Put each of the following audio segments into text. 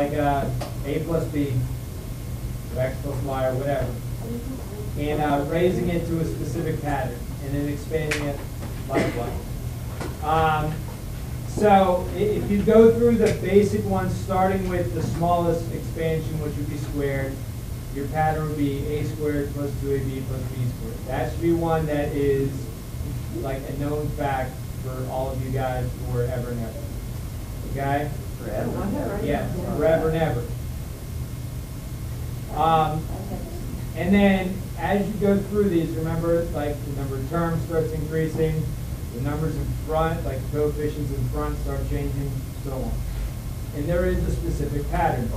like a plus b, or x plus y, or whatever, and raising it to a specific pattern, and then expanding it likewise. So if you go through the basic ones, starting with the smallest expansion, which would be squared, your pattern would be a squared plus 2ab plus b squared. That should be one that is like a known fact for all of you guys forever and ever. Okay? Forever. Yeah, forever and ever. And then as you go through these, remember, like the number of terms starts increasing, the numbers in front, like coefficients in front, start changing, so on. And there is a specific pattern,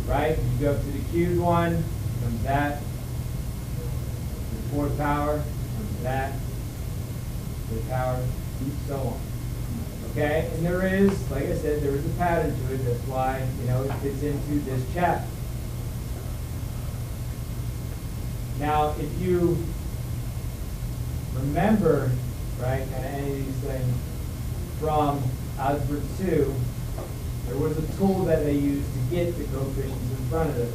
right? You go up to the cubed one, comes that. The fourth power, comes that. The power, so on. Okay? And there is, like I said, there is a pattern to it. That's why, you know, it fits into this chapter. Now, if you remember, right, kind of any of these things from Algebra 2, there was a tool that they used to get the coefficients in front of it.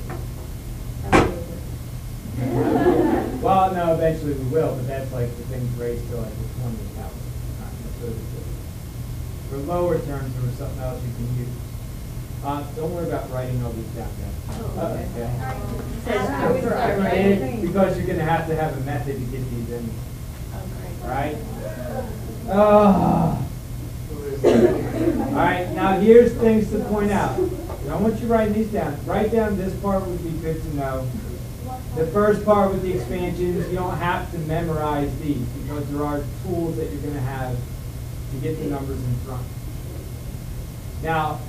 Well, no, eventually we will, but that's like the things raised to like the 20th power, not necessarily the 50th. For lower terms, there was something else you can use. Don't worry about writing all these down, guys. Okay. Because you're going to have a method to get these in. Right? Oh. All right, now here's things to point out. I don't want you writing these down. Write down this part would be good to know. The first part with the expansions, you don't have to memorize these because there are tools that you're going to have to get the numbers in front. Now,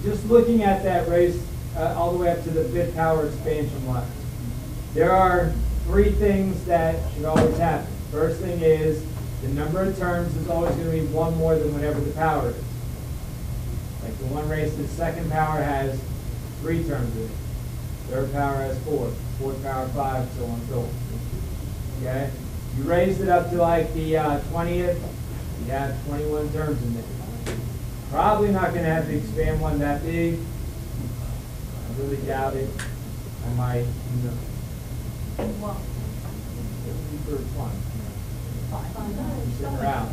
just looking at that raise all the way up to the fifth power expansion one, there are three things that should always happen. First thing is the number of terms is always going to be one more than whatever the power is. Like the one raised to the second power has 3 terms in it. Third power has 4. Fourth power 5, so on and so on. Okay? You raised it up to like the 20th, you have 21 terms in there. Probably not going to have to expand one that big. I really doubt it. I might, you know. Around.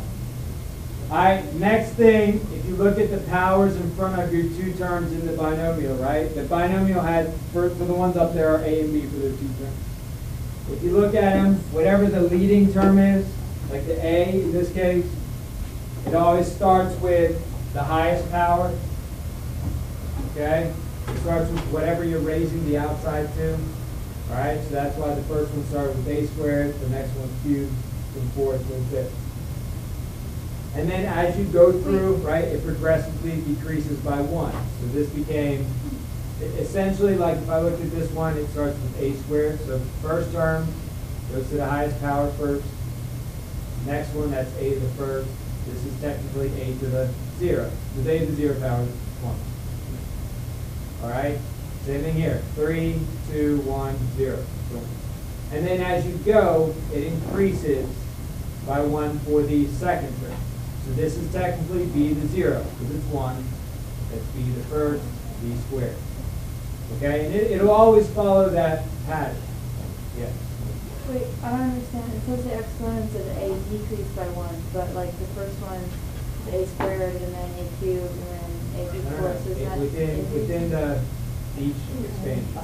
All right, next thing, if you look at the powers in front of your 2 terms in the binomial, right? The binomial had, for the ones up there, are A and B for their 2 terms. If you look at them, whatever the leading term is, like the A in this case, it always starts with the highest power. Okay? It starts with whatever you're raising the outside to. All right, so that's why the first one started with a squared, the next one's cubed, and fourth and fifth. And then as you go through, right, it progressively decreases by 1. So this became, essentially, like if I looked at this one, it starts with a squared. So first term goes to the highest power first. Next one, that's a to the first. This is technically a to the 0. Because a to the 0 power is 1. All right? Same thing here. 3, 2, 1, 0. And then as you go, it increases by 1 for the second term. So this is technically b to 0, because it's 1. That's b to the first, b squared. Okay? And it'll always follow that pattern. Yes? Wait, I don't understand. It says the exponents of a decrease by 1, but like the first one, a squared, and then a cubed, and then a to the fourth. So within the each expansion.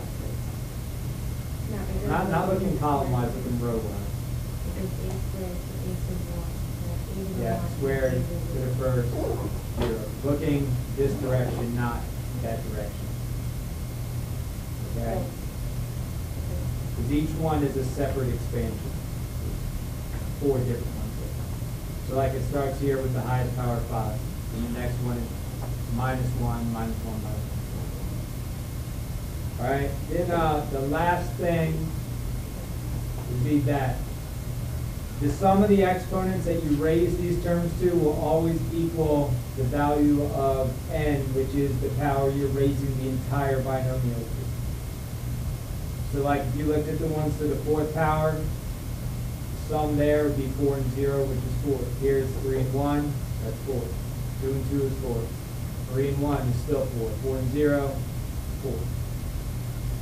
Not looking column-wise, looking row-wise. Yeah, squared to the first, 0. Looking this direction, not that direction. Okay? Because each one is a separate expansion. 4 different ones. So like it starts here with the highest power 5. And the next one is -1, -1, -1. All right, then the last thing would be that the sum of the exponents that you raise these terms to will always equal the value of n, which is the power you're raising the entire binomial to. So like if you looked at the ones to the 4th power, the sum there would be 4 and 0, which is 4. Here's 3 and 1, that's 4. 2 and 2 is 4. 3 and 1 is still 4. 4 and 0, 4.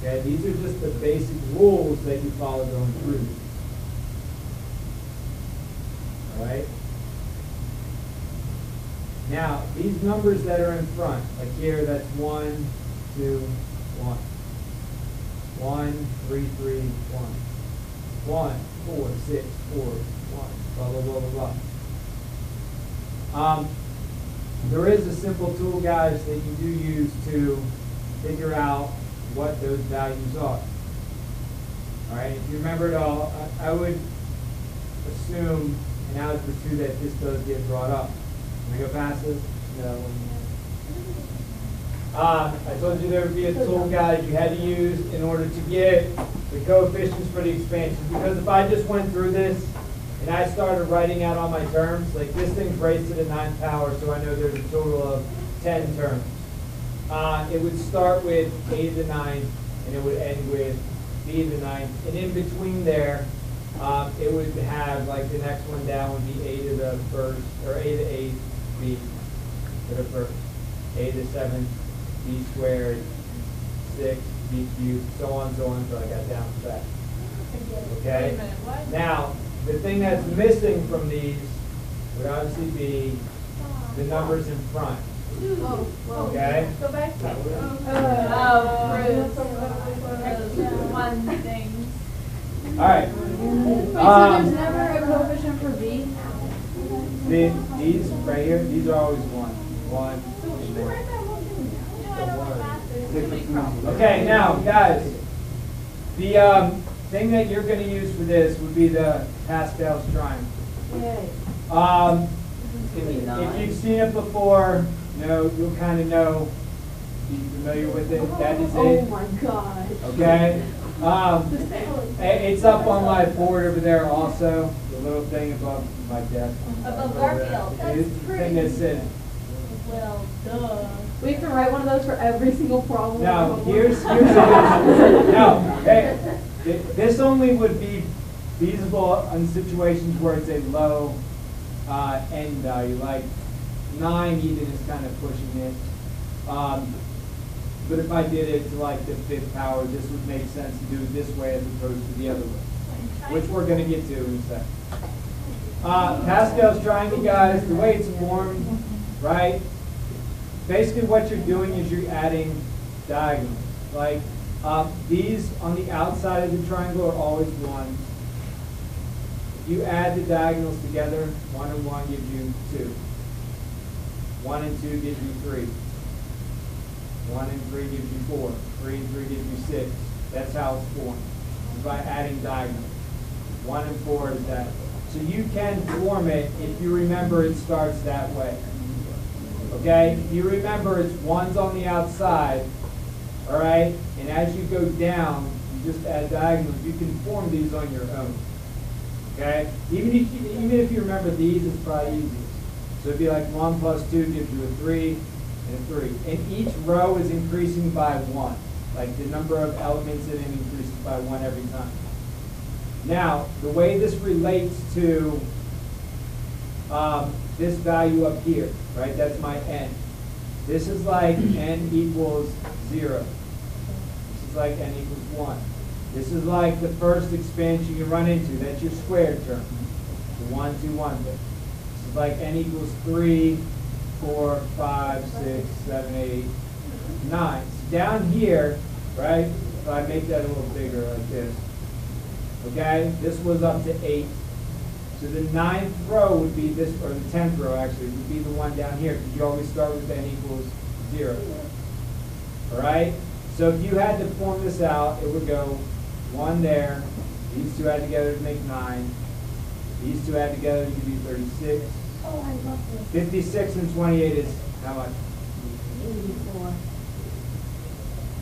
Okay, these are just the basic rules that you follow going through these. All right? Now, these numbers that are in front, like here, that's 1, 2, 1. 1, 3, 3, 1. 1, 4, 6, 4, 1. Blah, blah, blah, blah, blah. There is a simple tool, guys, that you do use to figure out what those values are. All right, if you remember it all, I would assume in Algebra 2 that this does get brought up. Can I go past this? No. I told you there would be a tool, guys, you had to use in order to get the coefficients for the expansion. Because if I just went through this and I started writing out all my terms, like this thing's raised to the 9th power, so I know there's a total of 10 terms. It would start with a to the 9th, and it would end with b to the 9th. And in between there, it would have, like, the next one down would be a to the 1st, or a to the 8th, b to the 1st, a to the 7th, b squared, 6, b cubed, so on, until I got down to that. Okay? Now, the thing that's missing from these would obviously be the numbers in front. Okay? Go back to one thing. All right. Wait, so there's never a coefficient for b? These right here, these are always 1. 1. Okay, now, guys, the thing that you're going to use for this would be the Pascal's triangle. If you've seen it before, you'll kind of know. Be familiar with it. That is it. Oh my gosh. Okay. It's up on my board over there also. The little thing above my desk. Above Garfield. It's the thing that's in. Well, duh. We can write one of those for every single problem. Now, here's no. Hey, this only would be feasible in situations where it's a low end value, like 9 even is kind of pushing it. But if I did it to like the 5th power, this would make sense to do it this way as opposed to the other way, which we're going to get to in a second. Pascal's triangle, guys, the way it's formed, right? Basically what you're doing is you're adding diagonals. Like these on the outside of the triangle are always 1s. If you add the diagonals together, 1 and 1 gives you 2. 1 and 2 gives you 3. 1 and 3 gives you 4. 3 and 3 gives you 6. That's how it's formed, by adding diagonals. 1 and 4 is that. So you can form it if you remember it starts that way. Okay? If you remember it's 1s on the outside, all right? And as you go down, you just add diagonals. You can form these on your own. Okay? Even if you remember these, it's probably easiest. So it'd be like 1 plus 2 gives you a 3 and a 3. And each row is increasing by 1. Like the number of elements in it increases by 1 every time. Now, the way this relates to this value up here, right? That's my n. This is like n equals 0. This is like n equals 1. This is like the first expansion you run into. That's your squared term. The 1, 2, 1 bit. This is like n equals 3, 4, 5, 6, 7, 8, 9. So down here, right, if I make that a little bigger like this, okay, this was up to 8. So the 9th row would be this, or the 10th row actually, would be the one down here, because you always start with n equals 0. All right? So if you had to form this out, it would go 1 there, these two add together to make 9, these two add together to give you 36. Oh, I love this. 56 and 28 is how much? 84.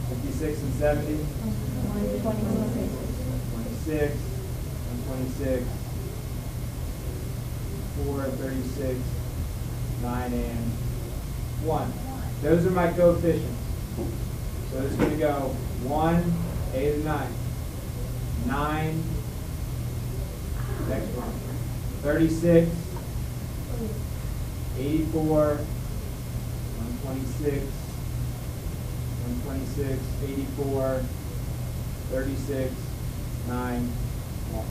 56 and 70? 126. 26 and 26. 4 and 36, 9 and 1. Those are my coefficients. So it's going to go 1, 8 and 9. 9, next one. 36, 84, 126, 126, 84, 36, 9, 1.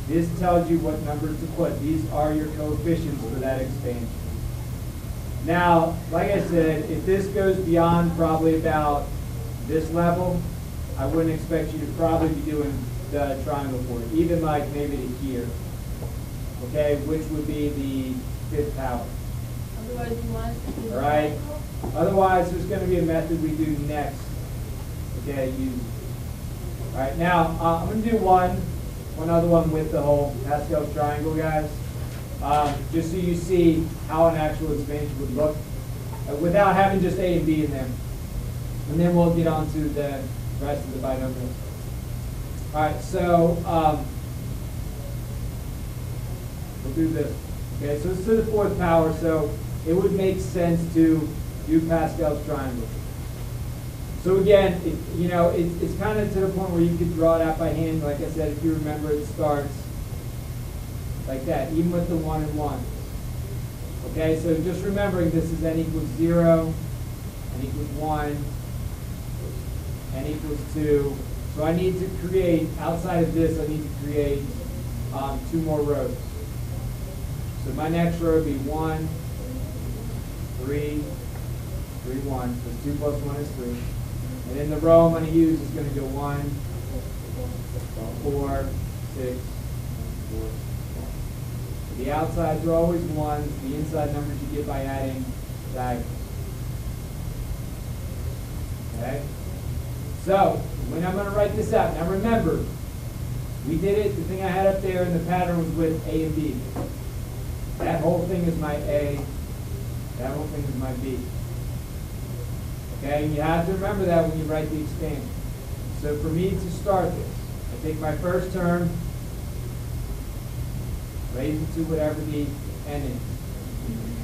This tells you what numbers to put. These are your coefficients for that expansion. Now, like I said, if this goes beyond probably about this level, I wouldn't expect you to probably be doing the triangle for it, even like maybe to here, okay, which would be the fifth power. Otherwise you want to do All right. Otherwise, there's going to be a method we do next. Okay, use. All right. Now I'm going to do one other one with the whole Pascal's triangle, guys, just so you see how an actual expansion would look without having just A and B in there. And then we'll get on to the rest of the binomials. All right. So we'll do this. Okay. So it's to the fourth power. So it would make sense to do Pascal's triangle. So again, it's kind of to the point where you could draw it out by hand. Like I said, if you remember, it starts like that, even with the 1 and 1. Okay, so just remembering this is n equals 0, n equals 1, n equals 2. So I need to create, outside of this, I need to create 2 more rows. So my next row would be 1, 3, 3, 1. So 2 plus 1 is 3. And then the row I'm going to use is going to go 1, 4, 6, 4, 1. The outsides are always 1s. The inside numbers you get by adding diagonals. Okay? So, when I'm going to write this out, now remember, we did it, the thing I had up there in the pattern was with A and B. That whole thing is my A. That whole thing is my B. Okay, you have to remember that when you write the expansion. So for me to start this, I take my first term, raise it to whatever the n is,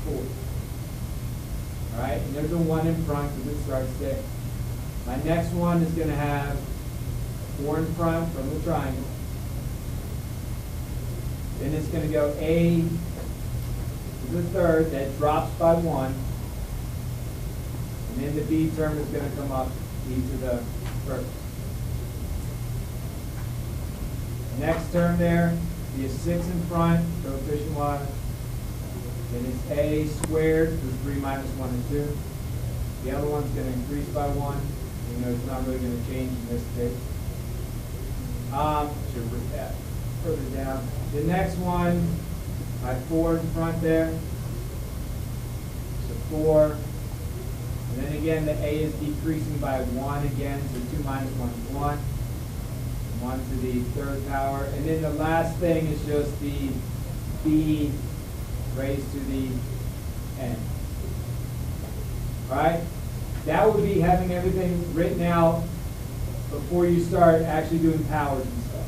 4. All right, and there's a 1 in front because it starts there. My next one is going to have 4 in front from the triangle. Then it's going to go A to the third, that drops by 1. And then the B term is going to come up, B to the first. Next term there, be a 6 in front, coefficient-wise. Then it's A squared, because 3 minus 1 is 2. The other one's going to increase by 1. You know, it's not really going to change in this case. Should put that further down. The next one, I have 4 in front there. So 4. And then again, the A is decreasing by 1 again, so 2 minus 1 is 1. 1 to the third power. And then the last thing is just the B raised to the n. All right? That would be having everything written out before you start actually doing powers and stuff.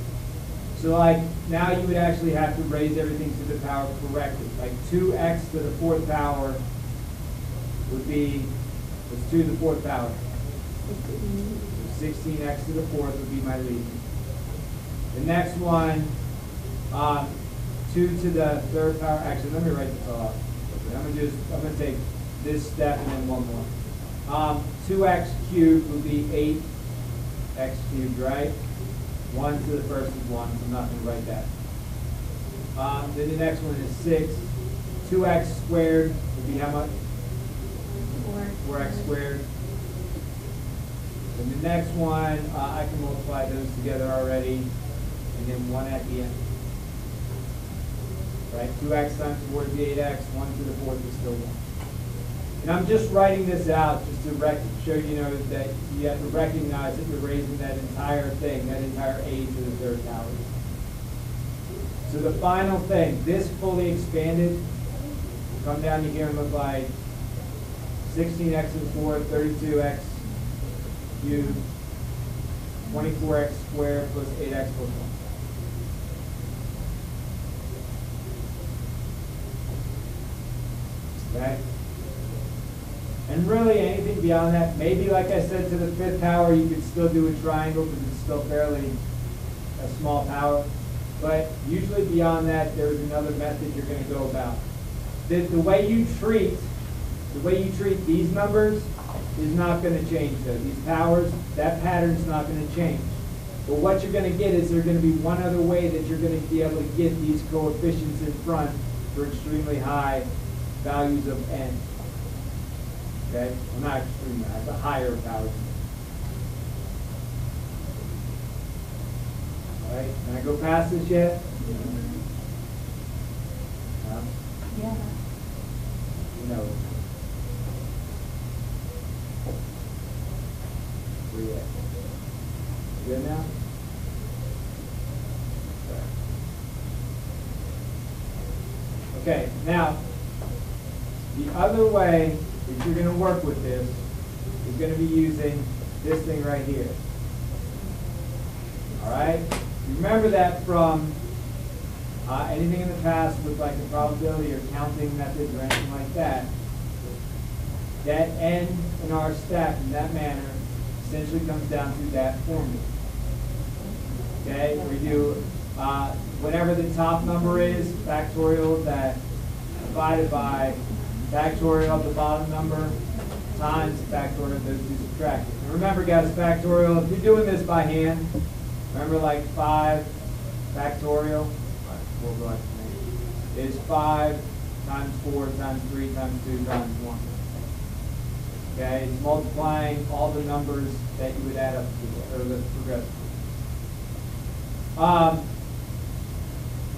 So like now you would actually have to raise everything to the power correctly. Like 2x to the fourth power would be, what's 2 to the fourth power? 16x to the fourth would be my leading. The next one, 2 to the third power. Actually, let me write this all out. I'm gonna take this step and then one more. 2x cubed would be 8x cubed, right? 1 to the first is 1, so I'm not going to write that. Then the next one is 6. 2x squared would be how much? 4x squared. And the next one, I can multiply those together already, and then 1 at the end. Right? 2x times 4 is 8x, 1 to the fourth is still 1. And I'm just writing this out just to show you know that you have to recognize that you're raising that entire thing, that entire A to the third power. So the final thing, this fully expanded, come down to here and look like 16x to the fourth, 32x cubed, 24x squared plus 8x plus 1. Okay? And really anything beyond that, maybe like I said to the fifth power, you could still do a triangle because it's still fairly a small power. But usually beyond that, there's another method you're going to go about. The way you treat these numbers is not going to change though. These powers, that pattern's not going to change. But what you're going to get is there's going to be one other way that you're going to be able to get these coefficients in front for extremely high values of n. Okay? Well, not extremely high, but higher values. All right? Can I go past this yet? Yeah. No. Where you at? Good now? Okay, now, the other way that you're going to work with this is going to be using this thing right here. All right? Remember that from anything in the past with like a probability or counting methods or anything like that, that n in our stack in that manner essentially comes down to that formula. Okay, we do whatever the top number is, factorial of that, divided by factorial of the bottom number times factorial of those two subtracted. And remember guys, factorial, if you're doing this by hand, remember like 5 factorial, we'll go ahead and make it, is 5 times 4 times 3 times 2 times 1. Okay, it's multiplying all the numbers that you would add up to, or the progressive.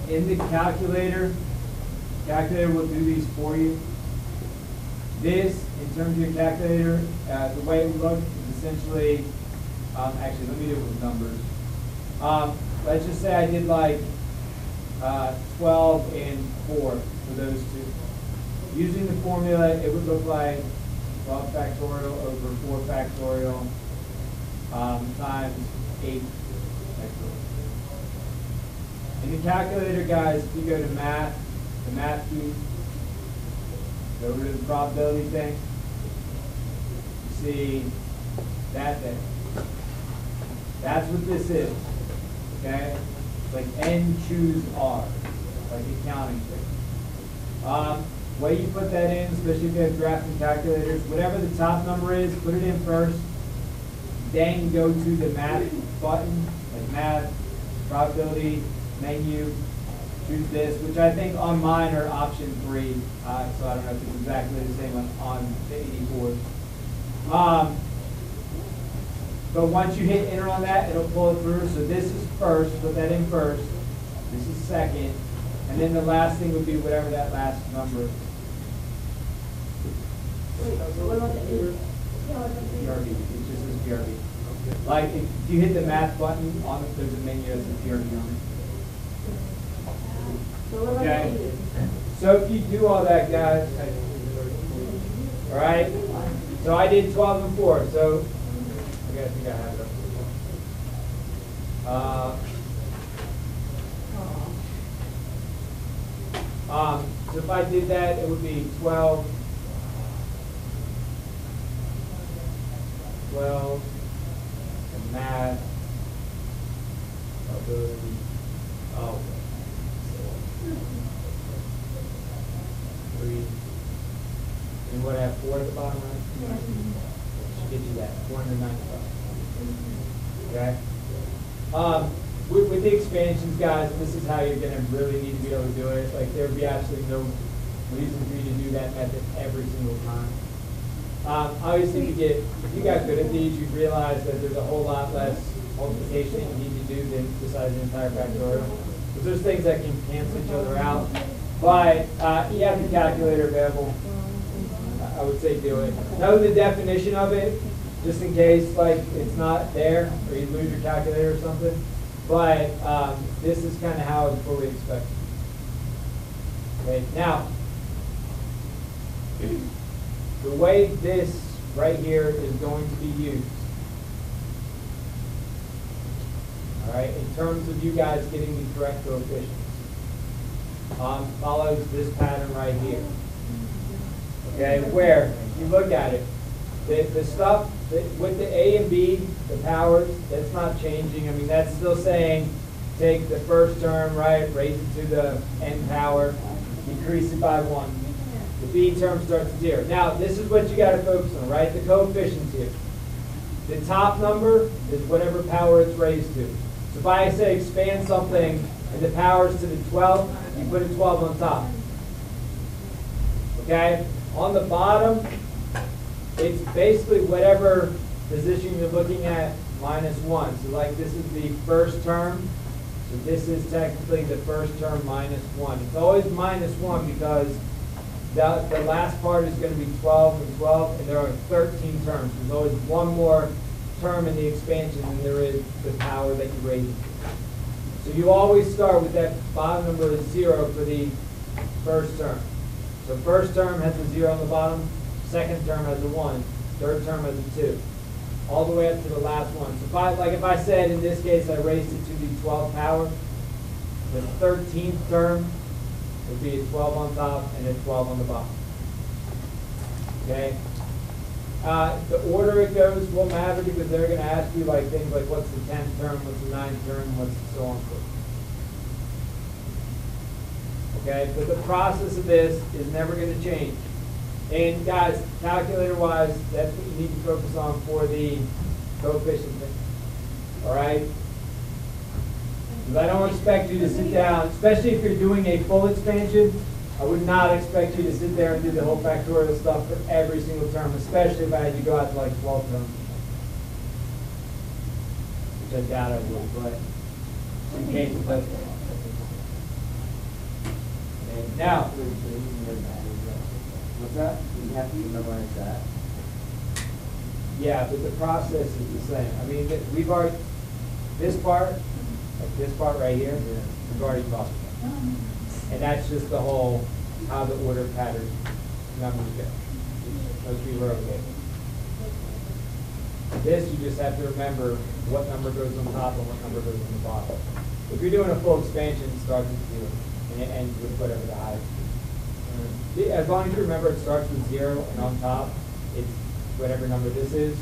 In the calculator will do these for you. This, in terms of your calculator, the way it looks is essentially, actually, let me do it with numbers. Let's just say I did like 12 and 4 for those two. Using the formula, it would look like 12 factorial over 4 factorial times 8 factorial. In the calculator, guys, if you go to math, the math key, go over to the probability thing, you see that there. That's what this is, okay? It's like n choose r, like a counting thing. Way you put that in, especially if you have drafting calculators, whatever the top number is, put it in first. Then go to the math button, like math, probability, menu, choose this, which I think on mine are option 3, so I don't know if it's exactly the same on the 84. But once you hit enter on that, it'll pull it through. So this is first, put that in first. This is second. And then the last thing would be whatever that last number is. Wait, so what about the eight? PRV, it just says PRV. Like if you hit the math button on it, there's a menu that says PRV on it. So what about Okay. the eight? So if you do all that, guys, all right. So I did 12 and 4. So I think I have it. So if I did that, it would be 12, and math, probability, oh, 3, and what I have 4 at the bottom, right? Yeah. Should get you that, 495. Okay? With the expansions, guys, this is how you're going to really need to be able to do it. Like, there would be absolutely no reason for you to do that method every single time. Obviously, if you got good at these, you'd realize that there's a whole lot less multiplication that you need to do than besides the entire factorial. Because there's things that can cancel each other out. But you have the calculator available. I would say do it. Know the definition of it, just in case like it's not there or you lose your calculator or something. But this is kind of how it's fully expected. Okay, now, the way this right here is going to be used, all right, in terms of you guys getting the correct coefficients, follows this pattern right here. Okay, where if you look at it, the stuff with the A and B, the powers, that's not changing. I mean, that's still saying take the first term, right, raise it to the n power, decrease it by 1. The B term starts at 0. Now, this is what you got to focus on, right? The coefficients here. The top number is whatever power it's raised to. So if I say expand something and the power is to the 12, you put a 12 on top. Okay? On the bottom, it's basically whatever position you're looking at minus 1. So like this is the first term. So this is technically the first term minus 1. It's always minus 1 because the last part is going to be 12 and 12, and there are 13 terms. There's always one more term in the expansion than there is the power that you raise it to. So you always start with that bottom number of 0 for the first term. So first term has a 0 on the bottom, second term has a 1, third term has a 2, all the way up to the last one. So if I said in this case I raised it to the 12th power, the 13th term would be a 12 on top and a 12 on the bottom. Okay? The order it goes will matter because they're going to ask you like things like what's the 10th term, what's the 9th term, what's so on and so forth. Okay? But the process of this is never going to change. And guys, calculator-wise, that's what you need to focus on for the coefficient thing. All right? Because I don't expect you to sit down, especially if you're doing a full expansion, I would not expect you to sit there and do the whole factorial stuff for every single term, especially if I had to go out to like 12 terms. Which I doubt I would, but in case it does. Okay, now, what's that? You have to memorize that. Yeah, but the process is the same. I mean, we've already, this part, like this part right here, we've already talked about. And that's just the whole, how the order pattern numbers go. Most people are okay. This, you just have to remember what number goes on top and what number goes on the bottom. If you're doing a full expansion, it starts with 0, and it ends with whatever the highest is. As long as you remember it starts with 0, and on top, it's whatever number this is,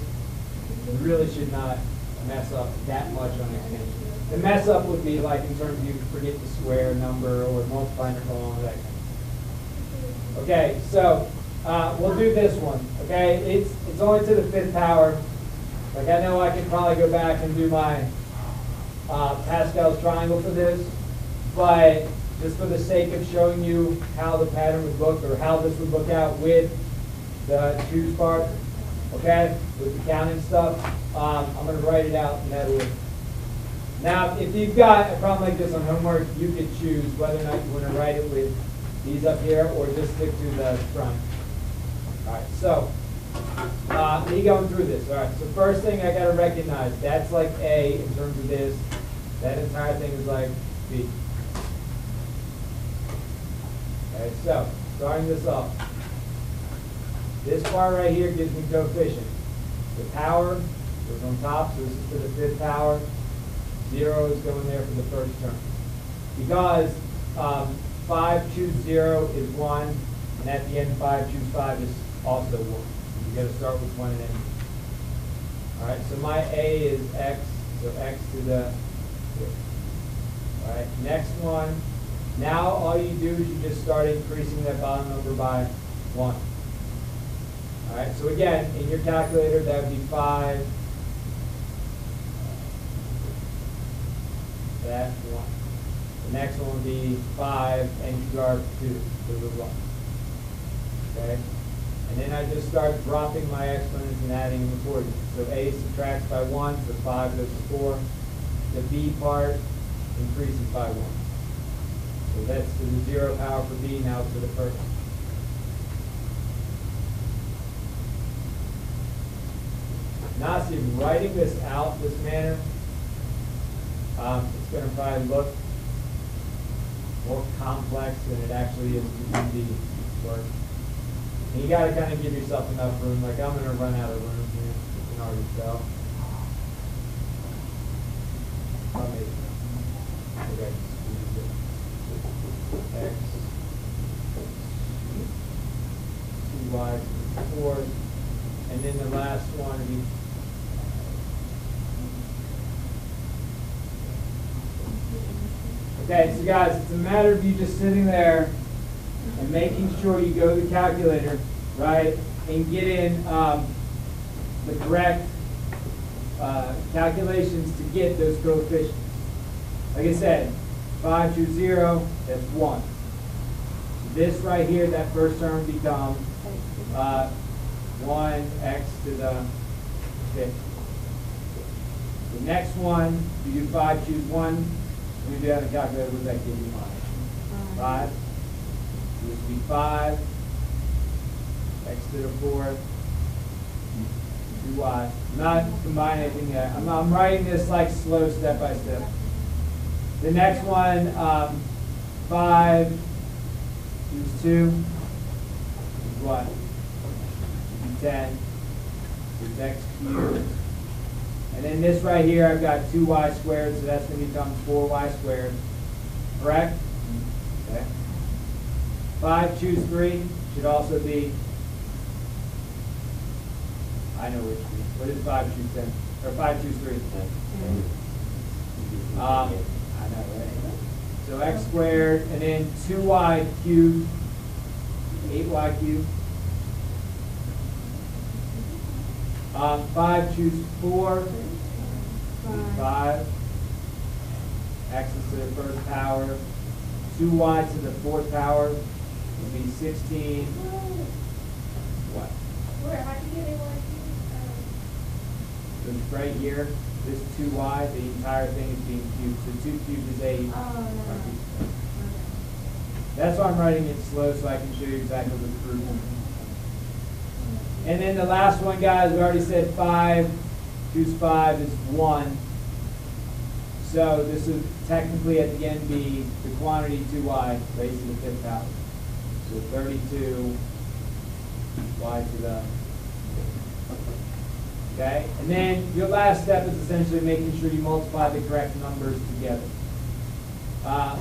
you really should not mess up that much on expansion. The mess up would be like in terms of you forget the square number or multiplying it wrong, that kind of thing. Okay, so we'll do this one. Okay, it's only to the 5th power. Like I know I can probably go back and do my Pascal's triangle for this, but just for the sake of showing you how the pattern would look or how this would look out with the choose part, okay, with the counting stuff, I'm going to write it out in that order. Now, if you've got a problem like this on homework, you could choose whether or not you want to write it with these up here or just stick to the front. All right, so me going through this. All right, so first thing I got to recognize, that's like A in terms of this. That entire thing is like B. Okay, so starting this off. This part right here gives me coefficient. The power goes on top, so this is to the 5th power. 0 is going there for the first term. Because 5 choose 0 is 1, and at the end 5 choose 5 is also 1. You got to start with 1 and end. All right, so my A is x, so x to the 5th. All right, next one. Now all you do is you just start increasing that bottom number by 1. All right, so again, in your calculator, that would be 5. That 1. The next one would be 5, and you start 2, so the 1. Okay? And then I just start dropping my exponents and adding them accordingly. So A subtracts by 1, so 5 goes to 4. The B part increases by 1. So that's to the 0 power for B, now to the first. Now, see, writing this out this manner, it's going to probably look more complex than it actually is to do the work. And you got to kind of give yourself enough room. Like I'm going to run out of room here. You can already tell. Okay. X, 2y to the 4th, and then the last one would be okay, so guys, it's a matter of you just sitting there and making sure you go to the calculator, right, and get in the correct calculations to get those coefficients. Like I said, 5 choose 0, that's 1. This right here, that first term becomes 1x to the 5th. The next one, you do 5 choose 1. When you do that in the calculator, what does that give you? 5. This would be 5. X to the 4th. 2y. I'm not combining anything yet. I'm writing this like slow, step by step. The next one, 5 choose 2 is what? 10. Is x cubed. And then this right here, I've got 2y squared, so that's going to become 4y squared. Correct? Okay. 5 choose 3 should also be, I know which one. What is 5 choose 10? Or 5 choose 3? I know, right? So x squared, and then 2y cubed, 8y cubed. 5 choose 4, 5. X is to the first power. 2y to the 4th power would be 16. What? Where? How do you get A1? So it's right here, this 2y, the entire thing is being cubed. So 2 cubed is 8. That's why I'm writing it slow, so I can show you exactly what the proof is. And then the last one, guys, we already said 5 choose 5 is 1. So this would technically at the end be the quantity 2y raised to the 5th power. So 32 y to the 5th. Okay? And then your last step is essentially making sure you multiply the correct numbers together.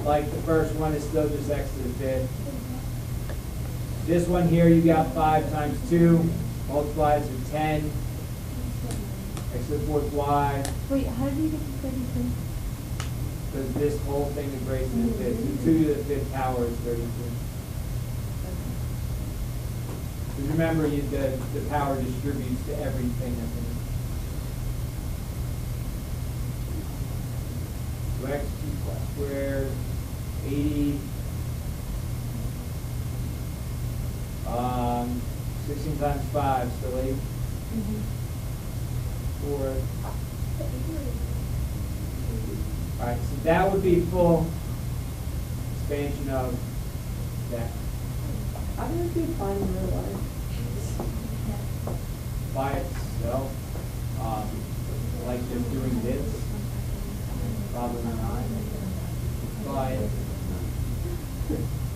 Like the first one is still just x to the 5th. This one here, you got 5 times 2, multiplied to 10, x to the 4th y. Wait, how did you get to 32? Because this whole thing is raised to the 5th. So 2 to the 5th power is 32. Because remember, the power distributes to everything that's in it. So x squared, 80. 16 times 5, so 8. 4. Alright, so that would be full expansion of that. How do you find real life? By itself, like just doing this, probably not. But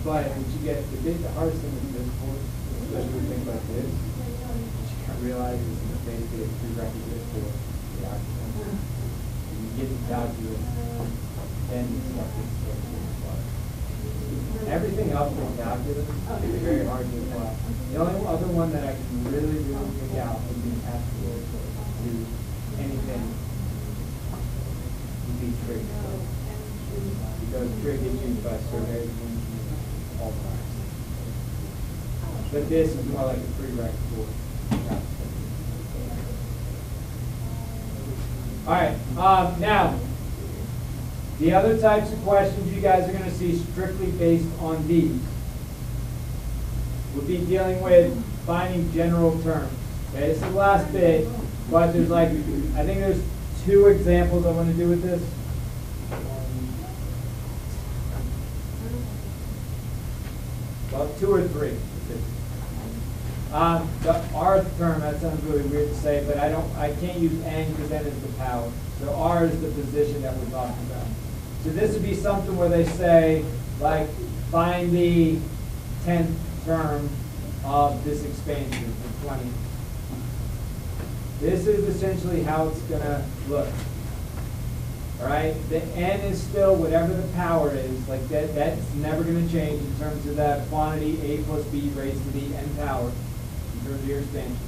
what you get, the hardest thing with this course, especially with things like this, you can't realize is basically a prerequisite for the algebra. When you get to calculus, then you start to apply. Everything else in calculus is very hard to apply. The only other one that I can really pick out would be applicable to anything would be trig. Because trig is used by surveyors and engineers all the time. But this is more like a prerequisite for calculus. All right, now, the other types of questions you guys are going to see strictly based on these would be dealing with finding general terms. Okay, this is the last bit, but there's like, I think there's 2 examples I want to do with this. Well, 2 or 3. The rth term, that sounds really weird to say, but I can't use n because n is the power. So r is the position that we're talking about. So this would be something where they say, like, find the 10th term of this expansion for 20. This is essentially how it's going to look. All right? The n is still whatever the power is. Like that's never going to change in terms of that quantity a plus b raised to the n power in terms of your expansion.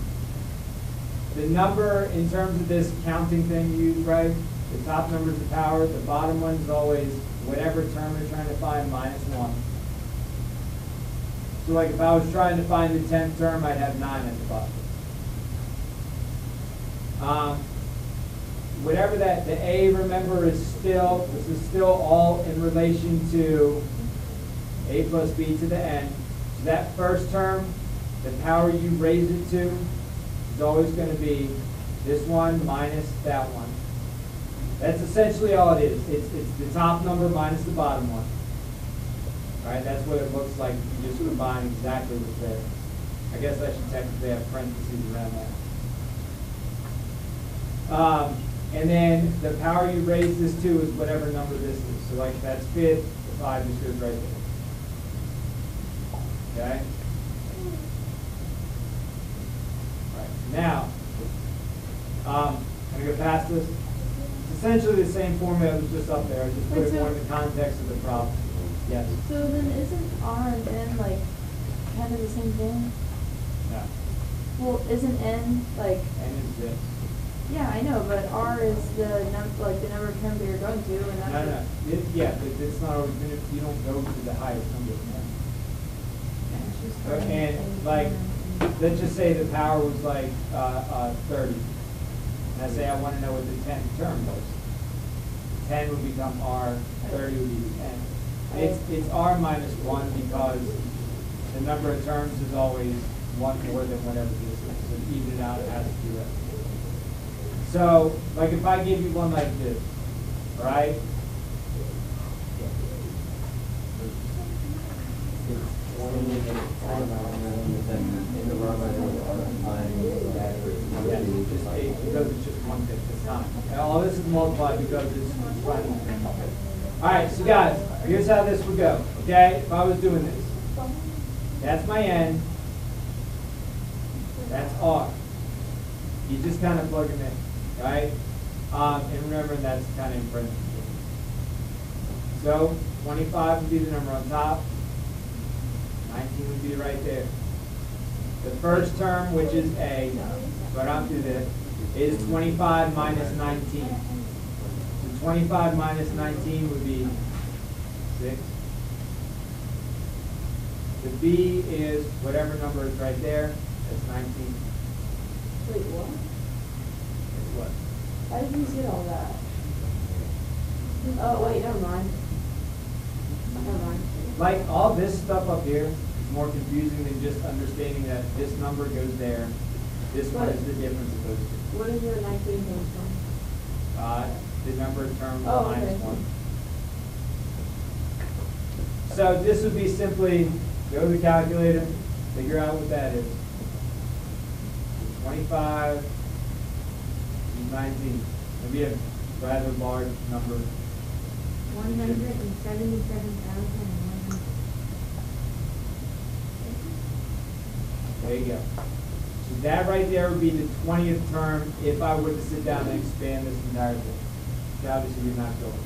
The number in terms of this counting thing used, right? The top number is the power. The bottom one is always whatever term you're trying to find minus 1. So like if I was trying to find the 10th term, I'd have 9 at the bottom. Whatever that, the A, remember, is still, this is still all in relation to A plus B to the N. So that first term, the power you raise it to is always going to be this one minus that one. That's essentially all it is. It's the top number minus the bottom one. All right, that's what it looks like if you just combine exactly what's there. I guess I should technically have parentheses around that. And then the power you raise this to is whatever number this is. So like that's fifth, the 5 just goes right there. Okay? All right, now, I'm going to go past this. It's essentially the same formula that was just up there. I just put it more in the context of the problem. Yes? So then isn't R and N like kind of the same thing? No. Well, isn't N like? N is this. Yeah, I know, but R is the number of terms that you're going to, and that's. No. It's not always going to, you don't go to the highest number of N. And like, let's just say the power was like 30. And I say I want to know what the 10th term was. 10 would become R, 30 would be 10. It's R minus 1 because the number of terms is always one more than whatever this is. So to even it out, it has to be that. So, like if I give you one like this, right? Yes, just 8 because it's just 1/5 this time. And all this is multiplied because it's running. All right, so guys, here's how this would go. Okay, if I was doing this, that's my N. That's R. You just kind of plug them in, right? And remember, that's kind of in parentheses. So 25 would be the number on top. 19 would be right there. The first term, which is A, so I don't do this, is 25 minus 19. So 25 minus 19 would be 6. The B is whatever number is right there. That's 19. Wait, what? It's what? How did you get all that? Oh, wait, never mind. Never mind. Like all this stuff up here is more confusing than just understanding that this number goes there. This one is the difference of those two. What is your 19 come from? The number of terms Oh, minus okay. 1. So this would be simply go to the calculator, figure out what that is. 25 and 19. It'll be a rather large number. 177,100. There you go. So that right there would be the 20th term if I were to sit down and expand this entire thing. So obviously you're not going.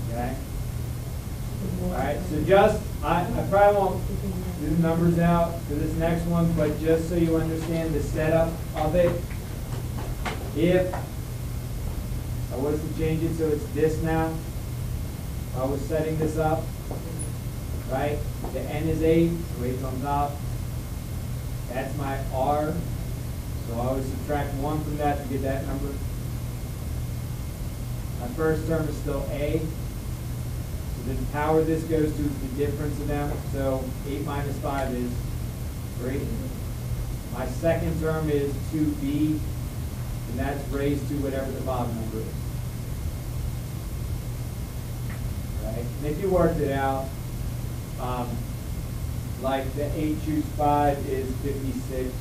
Okay? Alright, so just, I probably won't do the numbers out for this next one, but just so you understand the setup of it, if I was to change it so it's this now, if I was setting this up, right, the N is 8, so 8's on top, that's my R, so I always subtract 1 from that to get that number. My first term is still A. The power this goes to is the difference of them. So 8 minus 5 is 3. My second term is 2b, and that's raised to whatever the bottom number is. Right? And if you worked it out, like the 8 choose 5 is 56.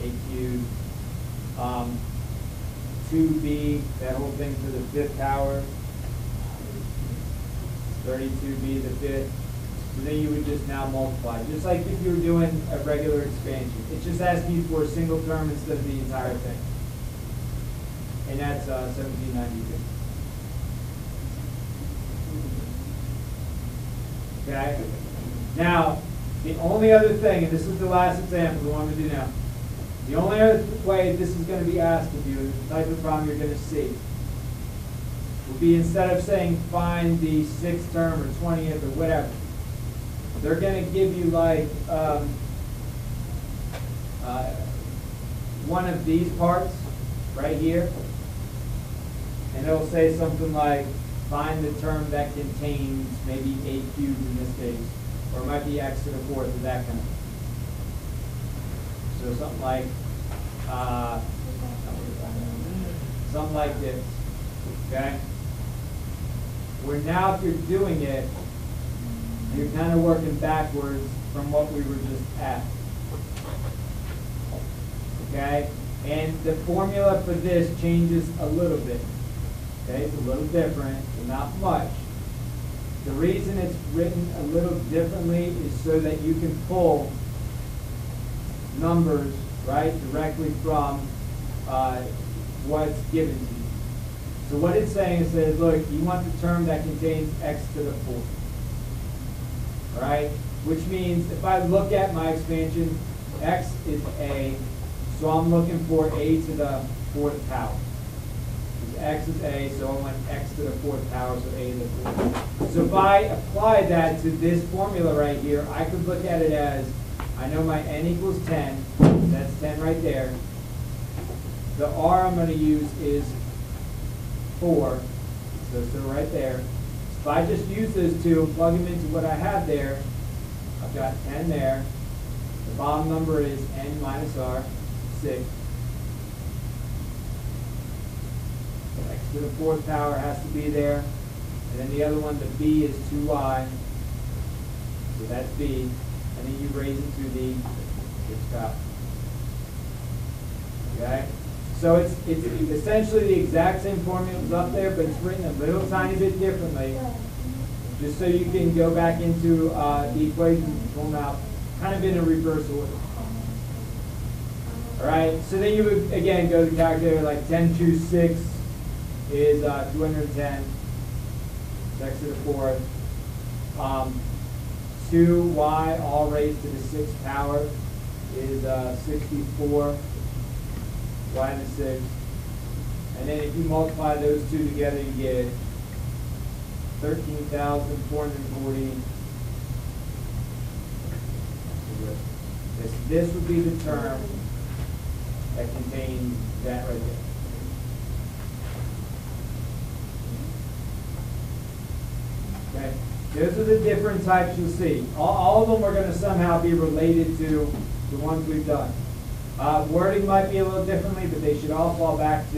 8 cubed. 2b, that whole thing to the 5th power. 32b, the 5th. So then you would just now multiply. Just like if you were doing a regular expansion. It's just asking you for a single term instead of the entire thing. And that's 1792. Okay? Now, the only other thing, and this is the last example we want to do now. The only other way this is going to be asked of you, and the type of problem you're going to see, would be, instead of saying find the 6th term or 20th or whatever, they're going to give you like one of these parts right here, and it'll say something like find the term that contains maybe a cubed in this case, or it might be x to the 4th, or that kind of thing. So something like this, okay? Where now if you're doing it, you're kind of working backwards from what we were just at, okay? And the formula for this changes a little bit, okay? It's a little different, but not much. The reason it's written a little differently is so that you can pull numbers, right, directly from what's given to you. So what it's saying is, says, look, you want the term that contains x to the 4th, all right? Which means if I look at my expansion, x is a, so I'm looking for a to the 4th power. X is a, so I want x to the 4th power, so a to the 4th. So if I apply that to this formula right here, I could look at it as, I know my n equals 10, that's 10 right there. The r I'm going to use is 4, so it's still right there. So if I just use those two and plug them into what I have there, I've got 10 there. The bottom number is n minus r, 6. X to the 4th power has to be there. And then the other one, the b, is 2y. So that's b. And then you raise it to the 6th power. Okay? So it's essentially the exact same formulas up there, but it's written a little tiny bit differently, just so you can go back into the equation and pull them out kind of in a reverse order. All right, so then you would, again, go to the calculator, like 10 choose 6 is 210, x to the 4th. 2y all raised to the 6th power is 64. Y to the 6th. And then if you multiply those two together, you get 13,440. This would be the term that contains that right there. Okay. Those are the different types you'll see. All of them are going to somehow be related to the ones we've done. Wording might be a little differently, but they should all fall back to